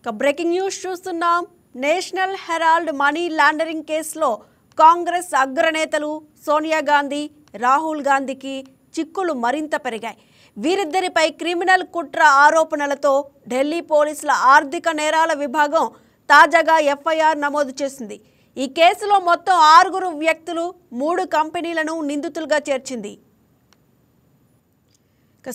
Breaking news చూస్తున్నాం. National Herald money laundering కేసులో కాంగ్రెస్ అగ్రనేతలు సోనియా గాంధీ, రాహుల్ గాంధీకి చిక్కులు మరింత పెరిగాయి. వీరిద్దరిపై క్రిమినల్ కుట్ర ఆరోపణలతో ఢిల్లీ పోలీసుల ఆర్థిక నేరాల విభాగం తాజాగా ఎఫ్ఐఆర్ నమోదు చేసింది. ఈ కేసులో మొత్తం 6 వ్యక్తులు 3 కంపెనీలను నిందితులుగా చేర్చింది.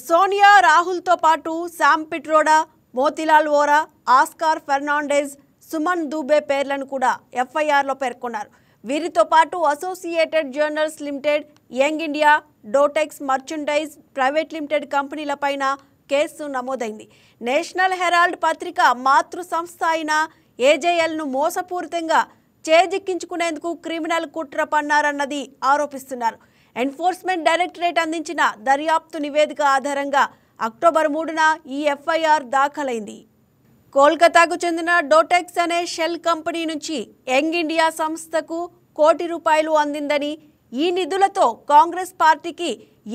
సోనియా, రాహుల్తో పాటు శామ్ పిట్రోడా, మోతీలాల్ వోరా, ఆస్కార్ ఫెర్నాండెజ్, సుమన్ దూబే పేర్లను కూడా ఎఫ్ఐఆర్లో పేర్కొన్నారు. వీరితో పాటు associated journals limited, young India, Dotex merchandise private limited కంపెనీలపైన కేసు నమోదైంది. నేషనల్ హెరాల్డ్ పత్రిక మాతృ సంస్థ అయిన ఏజేఎల్ను మోసపూరితంగా చేజిక్కించుకునేందుకు క్రిమినల్ కుట్ర పన్నారన్నది ఆరోపిస్తున్నారు. ఎన్ఫోర్స్మెంట్ డైరెక్టరేట్ అందించిన దర్యాప్తు నివేదిక ఆధారంగా అక్టోబర్ 3న ఈ ఎఫ్ఐఆర్ దాఖలైంది. కోల్కతాకు చెందిన డోటెక్స్ అనే షెల్ కంపెనీ నుంచి యంగ్ ఇండియా సంస్థకు ₹1 కోటి అందిందని, ఈ నిధులతో కాంగ్రెస్ పార్టీకి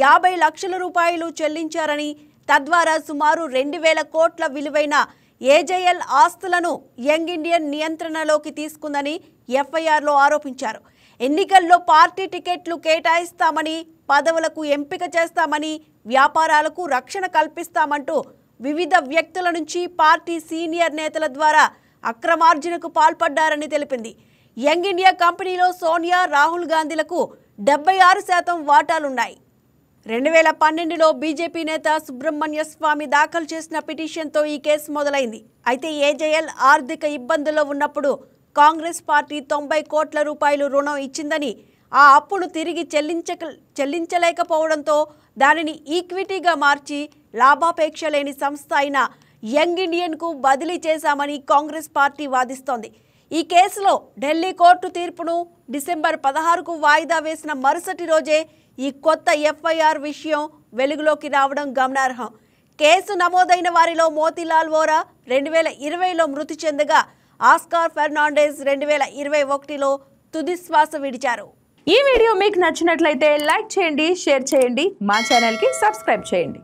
50 లక్షల రూపాయలు చెల్లించారని, తద్వారా సుమారు 2000 కోట్ల విలువైన ఏజేఎల్ ఆస్తులను యంగ్ ఇండియన్ నియంత్రణలోకి తీసుకుందని ఎఫ్ఐఆర్లో ఆరోపించారు. ఎన్నికల్లో పార్టీ టికెట్లు కేటాయిస్తామని, పదవులకు ఎంపిక చేస్తామని, వ్యాపారాలకు రక్షణ కల్పిస్తామంటూ వివిధ వ్యక్తుల నుంచి పార్టీ సీనియర్ నేతల ద్వారా అక్రమార్జనకు పాల్పడ్డారని తెలిపింది. యంగ్ ఇండియా కంపెనీలో సోనియా, రాహుల్ గాంధీలకు 76% వాటాలున్నాయి. 2012లో బీజేపీ నేత సుబ్రహ్మణ్య స్వామి దాఖలు చేసిన పిటిషన్తో ఈ కేసు మొదలైంది. అయితే ఏజేఎల్ ఆర్థిక ఇబ్బందుల్లో ఉన్నప్పుడు కాంగ్రెస్ పార్టీ 90 కోట్ల రూపాయలు రుణం ఇచ్చిందని, ఆ అప్పును తిరిగి చెల్లించలేకపోవడంతో దానిని ఈక్విటీగా మార్చి లాభాపేక్ష లేని సంస్థ అయిన యంగ్ ఇండియన్కు బదిలీ చేశామని కాంగ్రెస్ పార్టీ వాదిస్తోంది. ఈ కేసులో ఢిల్లీ కోర్టు తీర్పును డిసెంబర్ 16కు వాయిదా వేసిన మరుసటి రోజే ఈ కొత్త ఎఫ్ఐఆర్ విషయం వెలుగులోకి రావడం గమనార్హం. కేసు నమోదైన వారిలో మోతీలాల్ వోరా 2020లో మృతి చెందగా, ఆస్కార్ ఫెర్నాండెజ్ 2021లో తుది శ్వాస విడిచారు. ఈ వీడియో మీకు నచ్చినట్లయితే లైక్ చేయండి, షేర్ చేయండి, మా ఛానల్కి సబ్స్క్రైబ్ చేయండి.